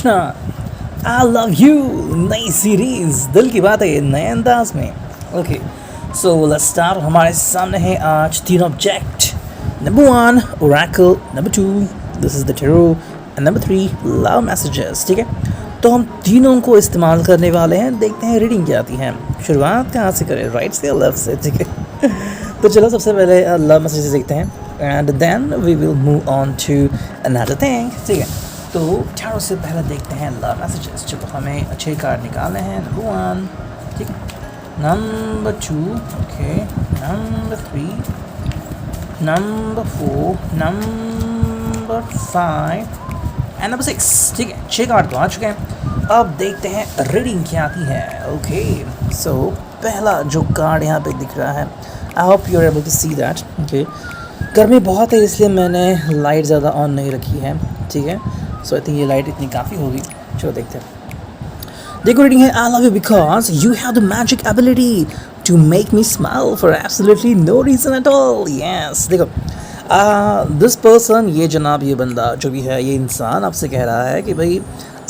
Krishna I love you नई series दिल की बात है नए अंदाज में। Okay so let's start. हमारे सामने है आज तीन object. Number 1 Oracle, number 2 this is the tarot and number 3 love messages. ठीक है, तो हम तीनों को इस्तेमाल करने वाले हैं। देखते हैं रीडिंग क्या आती है। शुरुआत कहाँ से करें, राइट से या लेफ्ट से? ठीक है तो चलो सबसे पहले लव मैसेजेस देखते हैं and then we will move on to another thing. ठीक है, तो चारों से पहले देखते हैं लव मैसेजेस। चलो हमें अच्छे कार्ड निकालने हैं। नंबर 1, ठीक है, number 2, okay, number 3, number 4, number 5 and number 6। ठीक है, 6 कार्ड तो आ चुके हैं। अब देखते हैं रीडिंग क्या आती है। ओके सो पहला जो कार्ड यहाँ पे दिख रहा है, I hope you are able to see that. Okay, गर्मी बहुत है इसलिए मैंने लाइट ज़्यादा ऑन नहीं रखी है। ठीक है, सो आई थिंक ये लाइट इतनी काफ़ी होगी। चलो देखते हैं। देखो रीडिंग है, I love you because you have the magic ability to make me smile for absolutely no reason at all. Yes, देखो दिस पर्सन, ये जनाब, ये बंदा जो भी है, ये इंसान आपसे कह रहा है कि भाई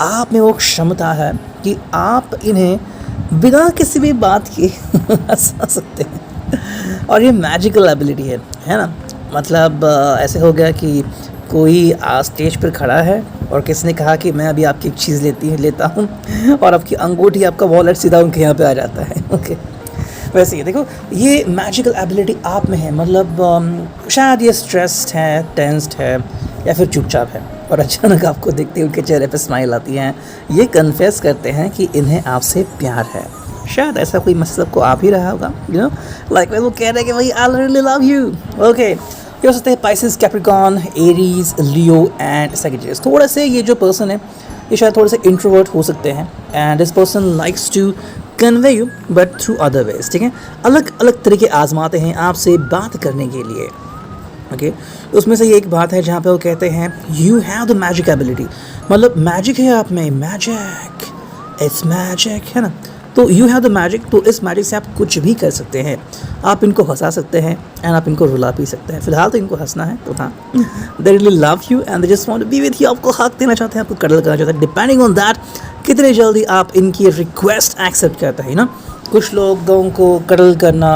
आप में वो क्षमता है कि आप इन्हें बिना किसी भी बात के हंसा सकते हैं और ये मैजिकल एबिलिटी है ना। मतलब ऐसे हो गया कि कोई स्टेज पर खड़ा है और किसने कहा कि मैं अभी आपकी एक चीज़ लेता हूँ और आपकी अंगूठी, आपका वॉलेट सीधा उनके यहाँ पे आ जाता है। ओके, वैसे ही देखो ये मैजिकल एबिलिटी आप में है। मतलब शायद ये स्ट्रेस्ड है, टेंस्ड है या फिर चुपचाप है और अचानक आपको देखते ही उनके चेहरे पे स्माइल आती है। ये कन्फेस करते हैं कि इन्हें आपसे प्यार है। शायद ऐसा कोई मतलब को आप ही रहा होगा, यू नो, लाइक वो कह रहे हैं कि भाई I really love you. Okay, ये हो सकते हैं Pisces, Capricorn, Aries, Leo and Sagittarius. थोड़े से ये जो पर्सन है ये शायद थोड़े से इंट्रोवर्ट हो सकते हैं and this person likes to convey you but through other ways. ठीक है, अलग अलग तरीके आजमाते हैं आपसे बात करने के लिए। ओके, उसमें से ये एक बात है जहाँ पे वो कहते हैं you have the magic ability, मतलब मैजिक है आप में, मैजिक, इट्स मैजिक, है ना। तो यू हैव द मैजिक, तो इस मैजिक से आप कुछ भी कर सकते हैं। आप इनको हंसा सकते हैं एंड आप इनको रुला भी सकते हैं। फिलहाल तो इनको हंसना है, तो हाँ, they really love you and they just want to be with you. आपको हक देना चाहते हैं, आपको कडल करना चाहते हैं, डिपेंडिंग ऑन दैट कितने जल्दी आप इनकी रिक्वेस्ट एक्सेप्ट करते हैं ना। कुछ लोगों को कडल करना,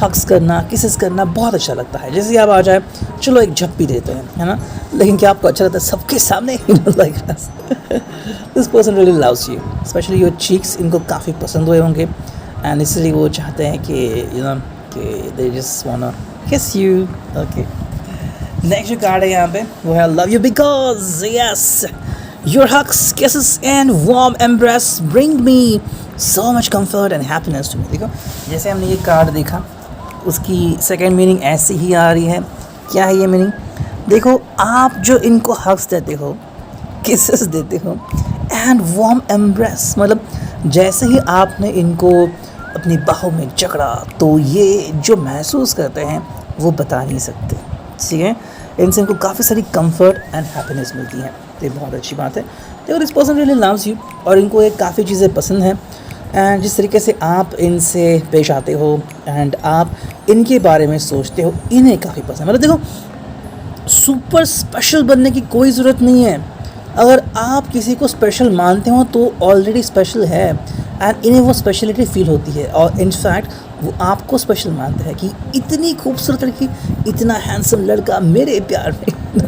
हक्स करना, किसेस करना बहुत अच्छा लगता है। जैसे आप आ जाए, चलो एक झप्पी देते हैं, है ना। लेकिन क्या आपको अच्छा लगता है सबके सामने? Like this person really loves you, specially your cheeks इनको काफ़ी पसंद हुए होंगे एंड इसलिए वो चाहते हैं कि यू नो कि दे just wanna kiss you. Okay, next जो कार्ड है यहाँ पे वो है love you because yes your hugs, kisses and warm embrace bring me so much comfort and happiness to me. देखो जैसे हमने ये कार्ड देखा, उसकी सेकेंड मीनिंग ऐसी ही आ रही है। क्या है ये मीनिंग? देखो आप जो इनको हग्स देते हो, किसेस देते हो एंड वार्म एम्ब्रेस, मतलब जैसे ही आपने इनको अपनी बाहों में जकड़ा तो ये जो महसूस करते हैं वो बता नहीं सकते। ठीक है, इनसे इनको काफ़ी सारी कंफर्ट एंड हैप्पीनेस मिलती है। तो ये बहुत अच्छी बात है। देखो this person really loves you और इनको ये काफ़ी चीज़ें पसंद हैं एंड जिस तरीके से आप इनसे पेश आते हो एंड आप इनके बारे में सोचते हो, इन्हें काफ़ी पसंद है। मतलब देखो सुपर स्पेशल बनने की कोई ज़रूरत नहीं है। अगर आप किसी को स्पेशल मानते हो तो ऑलरेडी स्पेशल है एंड इन्हें वो स्पेशलिटी फील होती है और इनफैक्ट वो आपको स्पेशल मानते हैं कि इतनी खूबसूरत लड़की, इतना हैंडसम लड़का मेरे प्यार में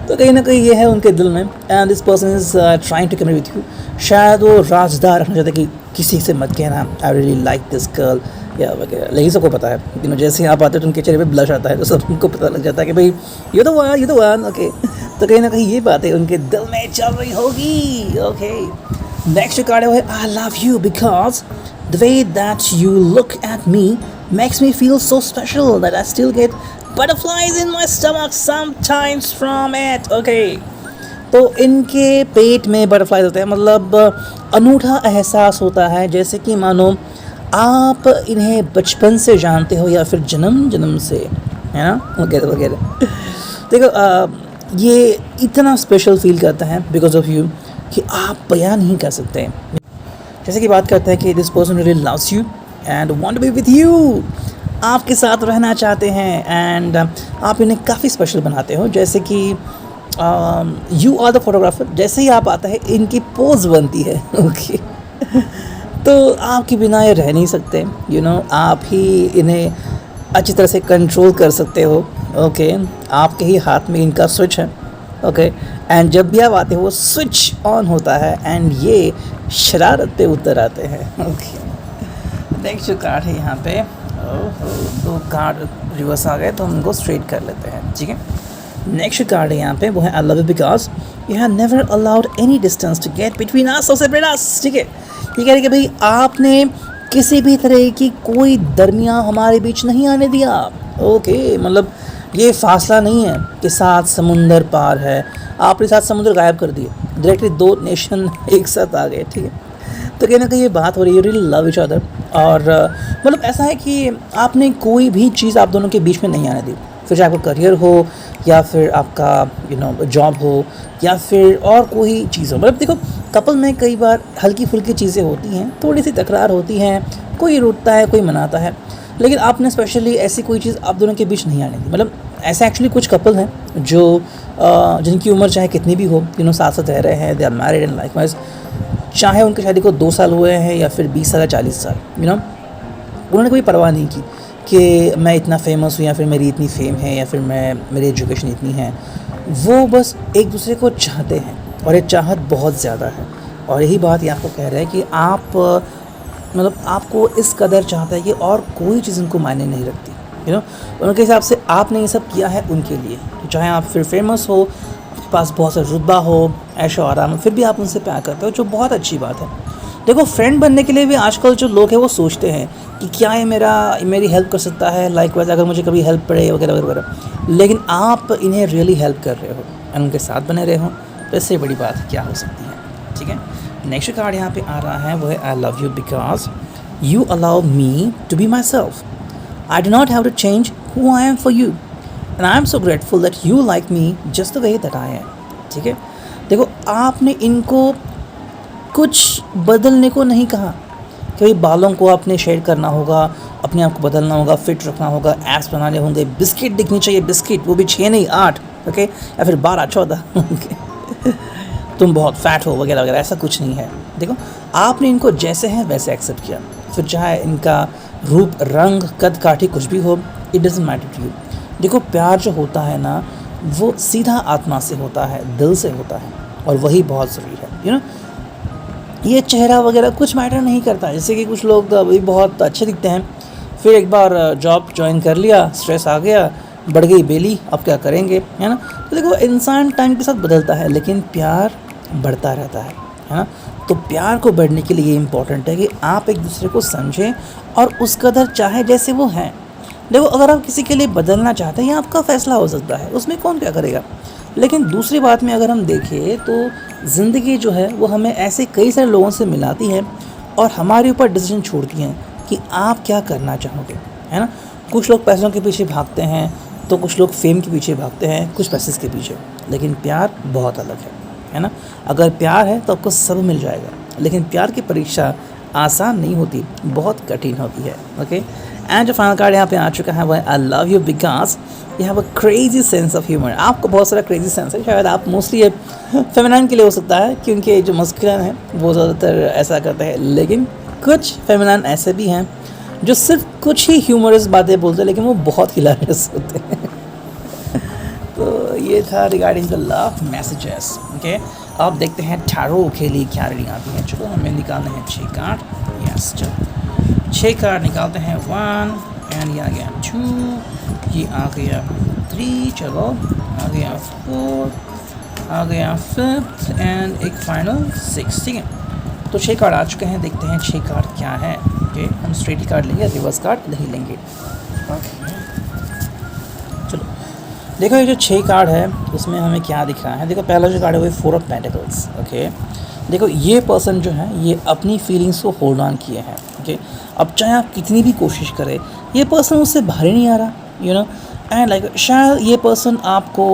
तो कहीं ना कहीं ये है उनके दिल में and this person is trying to connect with you. शायद वो राजदार रखना चाहते कि किसी से मत कहना I really like this girl या वगैरह, लेकिन सबको पता है, यू नो, जैसे आप आते हो तो उनके चेहरे पे ब्लश आता है तो सबको पता लग जाता है कि भाई यू द वन। ओके, तो कहीं ना कहीं ये बातें उनके दिल में चल रही होगी। ओके, नेक्स्ट कार्ड है I love you because the way that you look at me makes me feel so special that I still get butterflies in my stomach sometimes from it. Okay, तो इनके पेट में butterflies होते हैं, मतलब अनूठा एहसास होता है जैसे कि मानो आप इन्हें बचपन से जानते हो या फिर जन्म से, है ना, वगैरह वगैरह। देखो ये इतना स्पेशल फील करता है बिकॉज ऑफ यू कि आप बयान नहीं कर सकते। जैसे कि बात करते हैं कि this person really loves you and want to be with you, आपके साथ रहना चाहते हैं एंड आप इन्हें काफ़ी स्पेशल बनाते हो। जैसे कि यू आर द फोटोग्राफर, जैसे ही आप आता है इनकी पोज बनती है। ओके तो आपके बिना ये रह नहीं सकते, आप ही इन्हें अच्छी तरह से कंट्रोल कर सकते हो। ओके आपके ही हाथ में इनका स्विच है। ओके एंड जब भी आप आते हो वो स्विच ऑन होता है एंड ये शरारत पे उतर आते हैं। ओके नेक्स्ट जो कार्ड है यहाँ पे, दो कार्ड रिवर्स आ गए तो हम उनको स्ट्रेट कर लेते हैं, ठीक है। नेक्स्ट कार्ड है यहाँ पे, वो है I love you because you have never allowed any distance to get between us और सेपरेट अस, ठीक है। ये कह रहे कि भाई आपने किसी भी तरह की कोई दरमियान हमारे बीच नहीं आने दिया। ओके मतलब ये फासला नहीं है कि सात समुंदर पार है, आपने सात समुंदर गायब कर दिए, डायरेक्टली दो नेशन एक साथ आ गए, ठीक है। तो कहीं ना कहीं ये बात हो रही है, रियली लव ईच अदर, और मतलब ऐसा है कि आपने कोई भी चीज़ आप दोनों के बीच में नहीं आने दी, फिर चाहे आपका करियर हो या फिर आपका जॉब हो या फिर और कोई चीज़ हो। मतलब देखो कपल में कई बार हल्की फुल्की चीज़ें होती हैं, थोड़ी सी तकरार होती हैं, कोई रूठता है कोई मनाता है, लेकिन आपने स्पेशली ऐसी कोई चीज़ आप दोनों के बीच नहीं आने दी। मतलब ऐसे एक्चुअली कुछ कपल हैं जो जिनकी उम्र चाहे कितनी भी हो, साथ साथ रह रहे हैं, they are married and likewise, चाहे उनकी शादी को 2 साल हुए हैं या फिर 20 साल या 40 साल, उन्होंने कोई परवाह नहीं की कि मैं इतना फेमस हूँ या फिर मेरी इतनी फेम है या फिर मेरी एजुकेशन इतनी है। वो बस एक दूसरे को चाहते हैं और ये चाहत बहुत ज़्यादा है, और यही बात ये आपको कह रहा है कि आप मतलब आपको इस कदर चाहता है कि और कोई चीज़ उनको मायने नहीं रखती। उनके हिसाब से आपने ये सब किया है उनके लिए, तो चाहे आप फिर फेमस हो, आपके पास बहुत सा रुतबा हो, ऐशो आराम, फिर भी आप उनसे प्यार करते हो, जो बहुत अच्छी बात है। देखो फ्रेंड बनने के लिए भी आजकल जो लोग हैं वो सोचते हैं कि क्या ये मेरी हेल्प कर सकता है, लाइक वाइज अगर मुझे कभी हेल्प पड़े वगैरह वगैरह, लेकिन आप इन्हें रियली हेल्प कर रहे हो और उनके साथ बने रहे हो, तो इससे बड़ी बात क्या हो सकती है, ठीक है। नेक्स्ट कार्ड यहाँ पे आ रहा है, वो है I love you because you allow me to be myself, I do not have to change who I am for you and I am so grateful that you like me just the way that I am, ठीक है। देखो आपने इनको कुछ बदलने को नहीं कहा कि भाई बालों को आपने शेड करना होगा, अपने आप को बदलना होगा, फिट रखना होगा, एब्स बनाने होंगे, बिस्किट दिखनी चाहिए, बिस्किट वो भी 6 नहीं 8, ओके, या फिर 12 14, ओके, तुम बहुत फैट हो वगैरह वगैरह, ऐसा कुछ नहीं है। देखो आपने इनको जैसे हैं वैसे एक्सेप्ट किया, फिर चाहे इनका रूप रंग कद काठी कुछ भी हो, it doesn't matter to you. देखो प्यार जो होता है ना वो सीधा आत्मा से होता है, दिल से होता है, और वही बहुत ज़रूरी है। ये चेहरा वगैरह कुछ मैटर नहीं करता। जैसे कि कुछ लोग अभी बहुत अच्छे दिखते हैं, फिर एक बार जॉब ज्वाइन कर लिया, स्ट्रेस आ गया, बढ़ गई बेली, अब क्या करेंगे, है ना। तो देखो इंसान टाइम के साथ बदलता है, लेकिन प्यार बढ़ता रहता है ना। तो प्यार को बढ़ने के लिए ये इम्पोर्टेंट है कि आप एक दूसरे को समझें और उस कदर चाहे जैसे वो हैं। देखो अगर आप किसी के लिए बदलना चाहते हैं, ये आपका फ़ैसला हो सकता है, उसमें कौन क्या करेगा। लेकिन दूसरी बात में अगर हम देखें तो ज़िंदगी जो है वो हमें ऐसे कई सारे लोगों से मिलाती है और हमारे ऊपर डिसीजन छोड़ती हैं कि आप क्या करना चाहोगे, है ना। कुछ लोग पैसों के पीछे भागते हैं, तो कुछ लोग फेम के पीछे भागते हैं, कुछ पैसे के पीछे, लेकिन प्यार बहुत अलग है ना। अगर प्यार है तो आपको सब मिल जाएगा, लेकिन प्यार की परीक्षा आसान नहीं होती, बहुत कठिन होती है, ओके। एंड जो फाइनल कार्ड यहाँ पे आ चुका है वो है I love you because you have a crazy sense of humour. आपको बहुत सारा क्रेजी सेंस है, शायद आप मोस्टली फेमिनाइन के लिए हो सकता है, क्योंकि जो मस्कुलिन है वो ज़्यादातर ऐसा करते हैं, लेकिन कुछ फेमिनाइन ऐसे भी हैं जो सिर्फ कुछ ही ह्यूमरस बातें बोलते हैं, लेकिन वो बहुत हिलारियस होते हैं। तो ये था regarding the love messages, okay. अब देखते हैं टैरो के लिए क्या रीडिंग आती है। चलो हमें निकालने हैं 6 कार्ड, यस चलो 6 कार्ड निकालते हैं। 1 एंड ये आ गया 2, ये आ गया 3, चलो आ गया 4, आ गया 5 एंड एक फाइनल 6, ठीक है। तो 6 कार्ड आ चुके हैं, देखते हैं 6 कार्ड क्या है, ओके। हम स्ट्रेट कार्ड लेंगे, रिवर्स कार्ड नहीं लेंगे, ओके। चलो देखो ये जो 6 कार्ड है उसमें हमें क्या दिख रहा है। देखो पहला जो कार्ड है वो 4 ऑफ पेंटिकल्स, ओके। देखो ये पर्सन जो है ये अपनी फीलिंग्स को होल्ड ऑन किए हैं, ओके। अब चाहे आप कितनी भी कोशिश करें, ये पर्सन उससे बाहर ही नहीं आ रहा, एंड लाइक शायद ये पर्सन आपको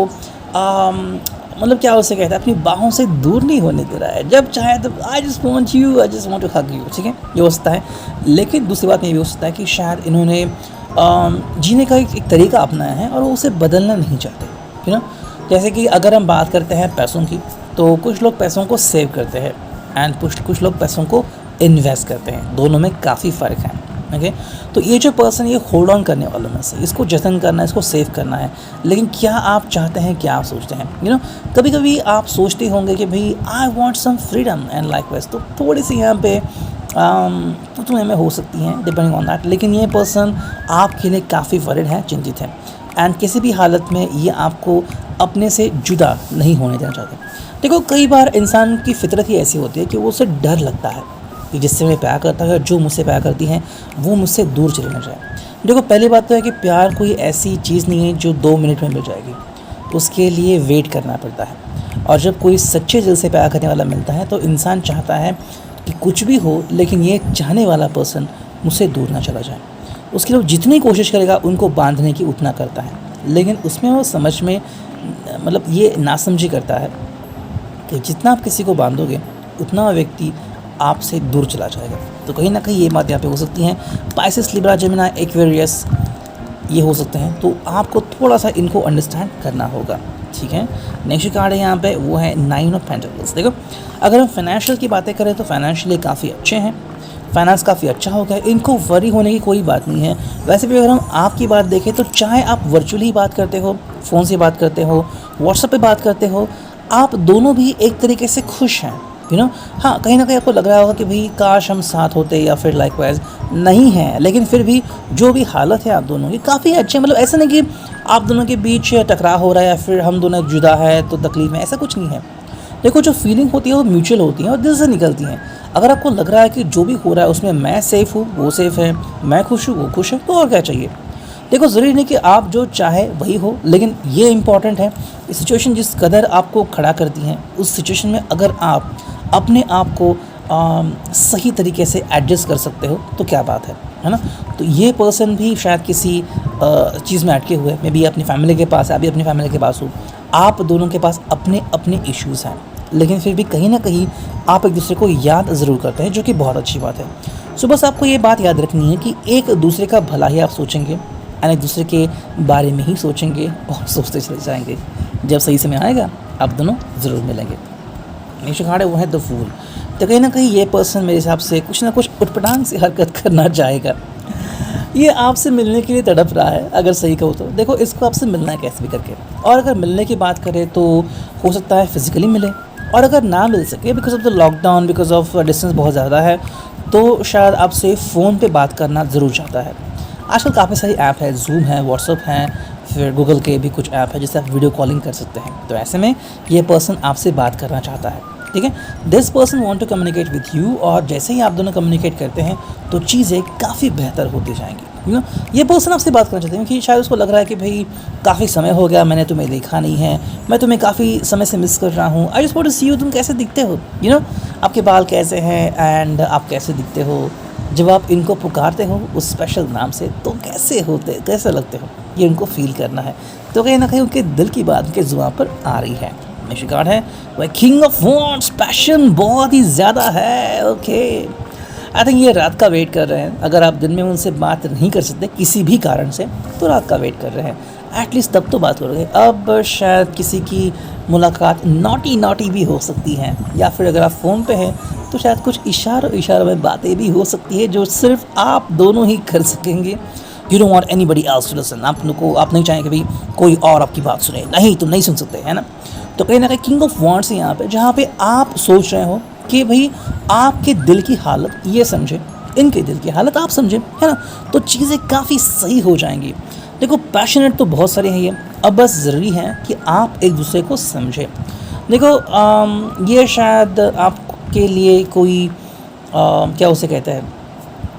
मतलब क्या उसे कहते हैं, अपनी बाहों से दूर नहीं होने दे रहा है। जब चाहे तो I just want you, I just want to hug you, ठीक है, ये हो सकता है। लेकिन दूसरी बात में ये भी हो सकता है कि शायद इन्होंने जीने का एक तरीका अपनाया है और वो उसे बदलना नहीं चाहते, जैसे कि अगर हम बात करते हैं पैसों की, तो कुछ लोग पैसों को सेव करते हैं एंड कुछ लोग पैसों को इन्वेस्ट करते हैं, दोनों में काफ़ी फ़र्क है। ओके, तो ये जो पर्सन ये होल्ड ऑन करने वालों में से, इसको जतन करना है, इसको सेव करना है। लेकिन क्या आप चाहते हैं, क्या आप सोचते हैं, कभी कभी आप सोचते होंगे कि भाई I want some freedom and likewise, तो थोड़ी सी यहाँ पे पुतले में हो सकती हैं डिपेंडिंग ऑन दैट। लेकिन ये पर्सन आपके लिए काफ़ी वरिड है, चिंतित है एंड किसी भी हालत में ये आपको अपने से जुदा नहीं होने देना चाहते। देखो, कई बार इंसान की फितरत ही ऐसी होती है कि वो उसे डर लगता है कि जिससे मैं प्यार करता हूँ या जो मुझसे प्यार करती हैं वो मुझसे दूर चले ना जाए। देखो, पहली बात तो है कि प्यार कोई ऐसी चीज़ नहीं है जो 2 मिनट में मिल जाएगी, उसके लिए वेट करना पड़ता है। और जब कोई सच्चे दिल से प्यार करने वाला मिलता है तो इंसान चाहता है कि कुछ भी हो लेकिन ये चाहने वाला पर्सन मुझसे दूर ना चला जाए। उसके लिए जितनी कोशिश करेगा उनको बांधने की उतना करता है, लेकिन उसमें वो समझ में मतलब ये नासमझी करता है कि जितना आप किसी को बांधोगे उतना व्यक्ति आपसे दूर चला जाएगा। तो कहीं ना कहीं ये बात यहाँ पे हो सकती है। पाइसेस, लिब्रा, जेमिनी, एक्वेरियस ये हो सकते हैं, तो आपको थोड़ा सा इनको अंडरस्टैंड करना होगा, ठीक है। नेक्स्ट कार्ड है यहाँ पे, वो है 9 ऑफ पेंटिकल्स। देखो, अगर हम फाइनेंशियल की बातें करें तो फाइनेंशियली काफ़ी अच्छे हैं, फाइनेंस काफ़ी अच्छा हो गया, इनको वरी होने की कोई बात नहीं है। वैसे भी अगर हम आपकी बात देखें तो चाहे आप वर्चुअली बात करते हो, फ़ोन से बात करते हो, व्हाट्सएप पे बात करते हो, आप दोनों भी एक तरीके से खुश हैं, हाँ, कहीं ना कहीं आपको लग रहा होगा कि भाई काश हम साथ होते या फिर लाइकवाइज नहीं है, लेकिन फिर भी जो भी हालत है आप दोनों की काफ़ी अच्छे। मतलब ऐसा नहीं कि आप दोनों के बीच टकराव हो रहा है या फिर हम दोनों जुदा है तो तकलीफ में, ऐसा कुछ नहीं है। देखो, जो फीलिंग होती है वो म्यूचुअल होती है और दिल से निकलती हैं। अगर आपको लग रहा है कि जो भी हो रहा है उसमें मैं सेफ़ हूँ, वो सेफ़ है, मैं खुश हूँ, वो खुश है, तो और क्या चाहिए। देखो, ज़रूरी नहीं कि आप जो चाहे वही हो, लेकिन ये इम्पॉर्टेंट है सिचुएशन जिस कदर आपको खड़ा करती हैं, उस सिचुएशन में अगर आप अपने आप को सही तरीके से एडजस्ट कर सकते हो तो क्या बात है ना। तो ये पर्सन भी शायद किसी चीज़ में अटके हुए, मे बी अपनी फैमिली के पास है, अभी अपनी फैमिली के पास हो, आप दोनों के पास अपने अपने इश्यूज़ हैं, लेकिन फिर भी कहीं ना कहीं आप एक दूसरे को याद ज़रूर करते हैं, जो कि बहुत अच्छी बात है। सो बस आपको ये बात याद रखनी है कि एक दूसरे का भला ही आप सोचेंगे एंड एक दूसरे के बारे में ही सोचेंगे और सोचते चले जाएंगे। जब सही समय आएगा आप दोनों ज़रूर मिलेंगे। नेक्स्ट कार्ड है, वो है द फूल। तो कहीं ना कहीं ये पर्सन मेरे हिसाब से कुछ ना कुछ उटपटांग सी हरकत करना चाहेगा। ये आपसे मिलने के लिए तड़प रहा है, अगर सही कहो तो। देखो, इसको आपसे मिलना है कैसे भी करके, और अगर मिलने की बात करें तो हो सकता है फिज़िकली मिले, और अगर ना मिल सके because of the lockdown, because of distance बहुत ज़्यादा है, तो शायद आपसे फ़ोन पे बात करना ज़रूर चाहता है। आजकल काफ़ी सारी ऐप है, जूम है, व्हाट्सअप है, फिर गूगल के भी कुछ ऐप है जिससे आप वीडियो कॉलिंग कर सकते हैं। तो ऐसे में ये पर्सन आपसे बात करना चाहता है, ठीक है। This person want to communicate with you, और जैसे ही आप दोनों कम्युनिकेट करते हैं तो चीज़ें काफ़ी बेहतर होती जाएंगी। ये पर्सन आपसे बात करना चाहते हैं कि शायद उसको लग रहा है कि भाई काफ़ी समय हो गया, मैंने तुम्हें देखा नहीं है, मैं तुम्हें काफ़ी समय से मिस कर रहा हूँ। I just want to see you, तुम कैसे दिखते हो, आपके बाल कैसे हैं एंड आप कैसे दिखते हो, जब आप इनको पुकारते हो उस स्पेशल नाम से तो कैसे लगते हो, ये उनको फील करना है। तो कहीं ना कहीं उनके दिल की बात उनके जुबान पर आ रही है। नेक्स्ट कार्ड है, वह किंग ऑफ वॉन्ड्स। पैशन बहुत ही ज़्यादा है। ओके, आई थिंक ये रात का वेट कर रहे हैं। अगर आप दिन में उनसे बात नहीं कर सकते किसी भी कारण से तो रात का वेट कर रहे हैं, एटलीस्ट तब तो बात करोगे। अब शायद किसी की मुलाकात नॉटी भी हो सकती है, या फिर अगर आप फ़ोन पे हैं तो शायद कुछ इशारों में बातें भी हो सकती है जो सिर्फ आप दोनों ही कर सकेंगे। You don't want anybody else to listen. आप नहीं चाहेंगे भाई कोई और आपकी बात सुने, नहीं, तुम नहीं सुन सकते, है ना। तो कहीं ना कहीं किंग ऑफ वॉन्ड्स है यहाँ पे, जहाँ पे आप सोच रहे हो कि भाई आपके दिल की हालत ये समझे, इनके दिल की हालत आप समझे, है ना, तो चीज़ें काफ़ी सही हो जाएंगी। देखो, पैशनेट तो बहुत सारे हैं ये, अब बस ज़रूरी है कि आप एक दूसरे को समझें। देखो, ये शायद आपके लिए कोई क्या उसे कहते हैं,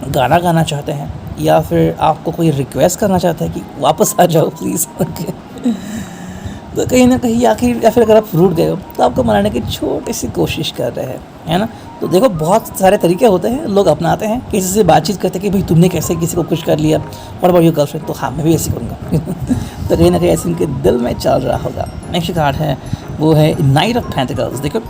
गाना गाना चाहते हैं, या फिर आपको कोई रिक्वेस्ट करना चाहता है कि वापस आ जाओ प्लीज़। तो कहीं ना कहीं या फिर अगर आप रूठ गए हो तो आपको मनाने की छोटी सी कोशिश कर रहे हैं, है ना। तो देखो, बहुत सारे तरीके होते हैं, लोग अपनाते हैं, किसी से बातचीत करते हैं कि भाई तुमने कैसे किसी को खुश कर लिया, व्हाट अबाउट योर गर्लफ्रेंड, तो हाँ मैं भी ऐसे करूँगा। तो कहीं ना कहीं ऐसे उनके दिल में चल रहा होगा। नेक्स्ट कार्ड है, वो है नाइट ऑफ पेंटिकल्स। देखो,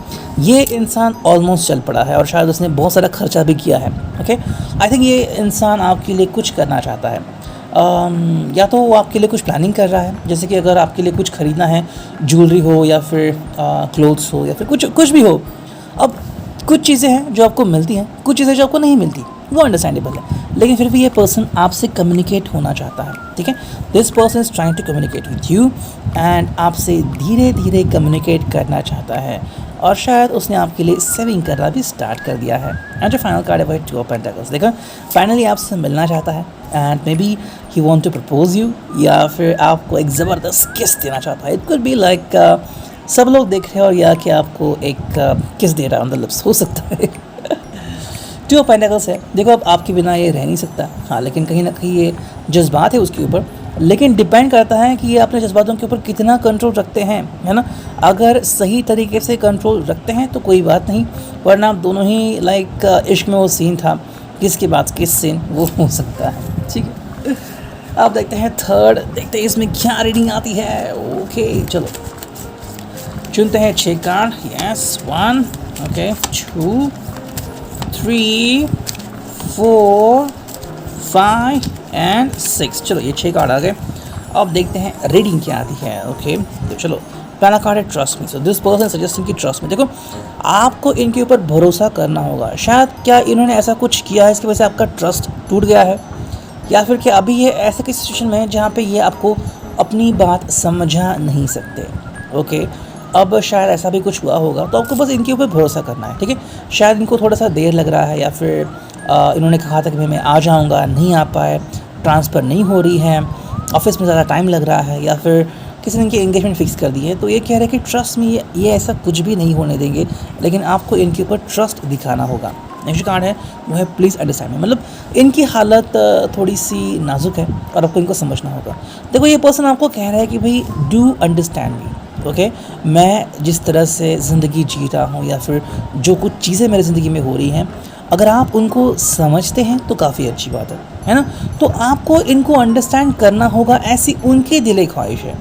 ये इंसान ऑलमोस्ट चल पड़ा है और शायद उसने बहुत सारा खर्चा भी किया है। ओके, आई थिंक ये इंसान आपके लिए कुछ करना चाहता है, या तो वो आपके लिए कुछ प्लानिंग कर रहा है, जैसे कि अगर आपके लिए कुछ ख़रीदना है, ज्वेलरी हो या फिर क्लोथ्स हो या फिर कुछ कुछ भी हो। अब कुछ चीज़ें हैं जो आपको मिलती हैं, कुछ चीज़ें जो आपको नहीं मिलती, वो अंडरस्टैंडेबल है, लेकिन फिर भी ये पर्सन आपसे कम्युनिकेट होना चाहता है, ठीक है। This person is trying to communicate with you and आपसे धीरे धीरे कम्युनिकेट करना चाहता है, और शायद उसने आपके लिए सेविंग करना भी स्टार्ट कर दिया है। एंड जो फाइनल कार्ड है वो है टू ऑफ पेंटिकल्स। देखो, फाइनली आपसे मिलना चाहता है and may be he want to propose you, या फिर आपको एक ज़बरदस्त किस देना चाहता है। इट कुड बी लाइक सब लोग देख रहे हैं और या कि आपको एक किस दे रहा है ऑन द लिप्स, हो सकता है। टू ऑफ पेंटिकल्स है, देखो अब आपके बिना ये रह नहीं सकता, हाँ, लेकिन कहीं ना कहीं ये जज्बात है उसके ऊपर, लेकिन डिपेंड करता है कि ये अपने जज्बातों के ऊपर कितना कंट्रोल रखते हैं, है ना। अगर सही तरीके से कंट्रोल रखते हैं तो कोई बात नहीं, वरना आप दोनों ही लाइक इश्क में वो सीन था, किसके बाद किस सीन, वो हो सकता है, ठीक है। आप देखते हैं थर्ड, देखते हैं इसमें क्या रीडिंग आती है। ओके चलो चुनते हैं 6 कार्ड। Yes, 1, okay, 2, 3, 4, 5 and 6। चलो ये 6 कार्ड आ गए। अब देखते हैं रीडिंग क्या आती है। ओके तो चलो, पहला कार्ड है trust me. So this person suggesting कि ट्रस्ट मी। देखो, आपको इनके ऊपर भरोसा करना होगा। शायद क्या इन्होंने ऐसा कुछ किया है इसकी वजह से आपका ट्रस्ट टूट गया है, या फिर क्या अभी ये ऐसे किसी सिचुएशन में है जहाँ पे ये आपको अपनी बात समझा नहीं सकते। ओके, अब शायद ऐसा भी कुछ हुआ होगा, तो आपको बस इनके ऊपर भरोसा करना है, ठीक है। शायद इनको थोड़ा सा देर लग रहा है, या फिर इन्होंने कहा था कि मैं आ जाऊंगा, नहीं आ पाए, ट्रांसफ़र नहीं हो रही है, ऑफिस में ज़्यादा टाइम लग रहा है, या फिर किसी ने इनकी एंगेजमेंट फिक्स कर दी है। तो ये कह रहे हैं कि ट्रस्ट में ये ऐसा कुछ भी नहीं होने देंगे, लेकिन आपको इनके ऊपर ट्रस्ट दिखाना होगा। नेक्स्ट कार्ड है वो है प्लीज़ अंडरस्टैंड मी। मतलब इनकी हालत थोड़ी सी नाजुक है और आपको इनको समझना होगा। देखो, ये पर्सन आपको कह रहा है कि भाई डू अंडरस्टैंड मी। ओके, मैं जिस तरह से ज़िंदगी जी रहा हूँ, या फिर जो कुछ चीज़ें मेरी ज़िंदगी में हो रही हैं, अगर आप उनको समझते हैं तो काफ़ी अच्छी बात है ना। तो आपको इनको अंडरस्टैंड करना होगा, ऐसी उनकी दिली ख्वाहिश है।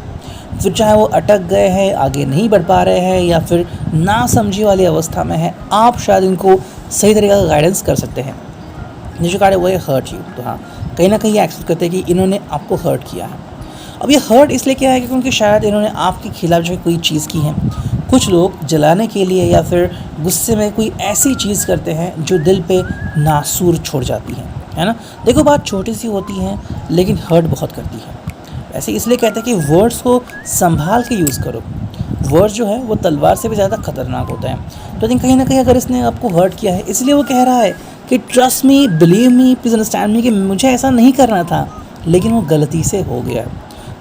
फिर चाहे वो अटक गए हैं, आगे नहीं बढ़ पा रहे हैं, या फिर ना समझी वाली अवस्था में है, आप शायद इनको सही तरीके का गाइडेंस कर सकते हैं। जो कार्ड है वो है हर्ट यू। तो हाँ, कहीं ना कहीं ये एक्सेप्ट करते हैं कि इन्होंने आपको हर्ट किया है। अब ये हर्ट इसलिए क्या है क्योंकि शायद इन्होंने आपके खिलाफ जो है कोई चीज़ की है। कुछ लोग जलाने के लिए या फिर गुस्से में कोई ऐसी चीज़ करते हैं जो दिल पे नासूर छोड़ जाती है ना। देखो, बात छोटी सी होती है लेकिन हर्ट बहुत करती है। ऐसे इसलिए कहते हैं कि वर्ड्स को संभाल के यूज़ करो। वर्ड्स जो है वो तलवार से भी ज़्यादा खतरनाक होता है। तो आई थिंक कहीं ना कहीं अगर इसने आपको हर्ट किया है, इसलिए वो कह रहा है कि trust me, believe me, please understand me, कि मुझे ऐसा नहीं करना था लेकिन वो गलती से हो गया।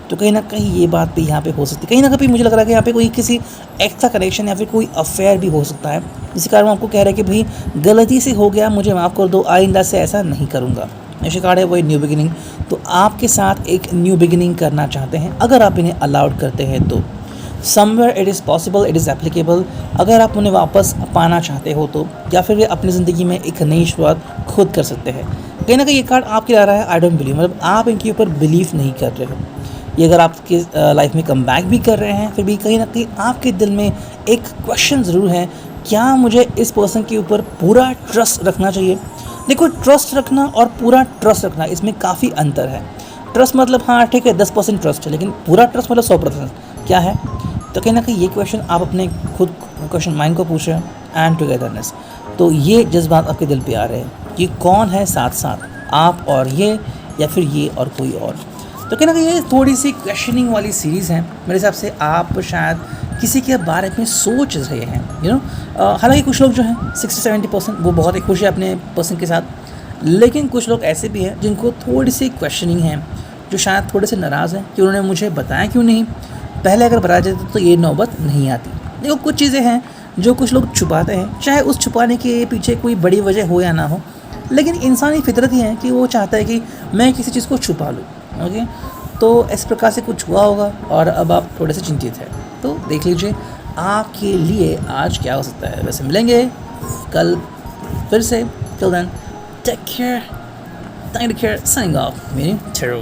तो कहीं ना कहीं ये बात भी यहाँ पे हो सकती है। कहीं ना कहीं मुझे लग रहा है कि यहाँ पे कोई किसी एक्स्ट्रा कनेक्शन या फिर कोई अफेयर भी हो सकता है, इसी कारण वो आपको कह रहा है कि भाई गलती से हो गया, मुझे माफ़ कर दो, आइंदा से ऐसा नहीं करूँगा। नेक्स्ट कार्ड है वो न्यू बिगिनिंग। तो आपके साथ एक न्यू बिगिनिंग करना चाहते हैं, अगर आप इन्हें अलाउड करते हैं तो somewhere it is possible, it is applicable. अगर आप उन्हें वापस पाना चाहते हो तो, या फिर वे अपनी ज़िंदगी में एक नई शुरुआत खुद कर सकते हैं। कहीं ना कहीं ये कार्ड आपके ला रहा है आई डोंट बिलीव, मतलब आप इनके ऊपर बिलीव नहीं कर रहे हो। ये अगर आपके लाइफ में कम बैक भी कर रहे हैं, फिर भी कहीं ना कहीं आपके दिल में एक क्वेश्चन ज़रूर है, क्या मुझे इस पर्सन के ऊपर पूरा ट्रस्ट रखना चाहिए। देखो, ट्रस्ट रखना और पूरा ट्रस्ट रखना, इसमें काफ़ी अंतर है। ट्रस्ट मतलब हाँ ठीक है 10% ट्रस्ट है, लेकिन पूरा ट्रस्ट मतलब 100% क्या है। तो कहीं ना कहीं ये क्वेश्चन आप अपने खुद क्वेश्चन माइंड को पूछ रहे हैं। एंड टुगेदरनेस, तो ये जज्बात आपके दिल पे आ रहे हैं कि कौन है साथ साथ, आप और ये, या फिर ये और कोई और। तो कहीं ना कहीं ये थोड़ी सी क्वेश्चनिंग वाली सीरीज़ है मेरे हिसाब से। आप शायद किसी के बारे में सोच रहे हैं, यू नो। हालांकि कुछ लोग जो हैं 60-70% वो बहुत ही खुश है अपने पर्सन के साथ, लेकिन कुछ लोग ऐसे भी हैं जिनको थोड़ी सी क्वेश्चनिंग है, जो शायद थोड़े से नाराज़ हैं कि उन्होंने मुझे बताया क्यों नहीं, पहले अगर बताया जाता तो ये नौबत नहीं आती। देखो, कुछ चीज़ें हैं जो कुछ लोग छुपाते हैं, चाहे उस छुपाने के पीछे कोई बड़ी वजह हो या ना हो, लेकिन इंसानी फितरत ही है कि वो चाहता है कि मैं किसी चीज़ को छुपा लूँ। ओके, तो इस प्रकार से कुछ हुआ होगा और अब आप थोड़े से चिंतित हैं। तो देख लीजिए आपके लिए आज क्या हो सकता है। वैसे मिलेंगे कल फिर से। Till then take care, signing off, meaning Taru.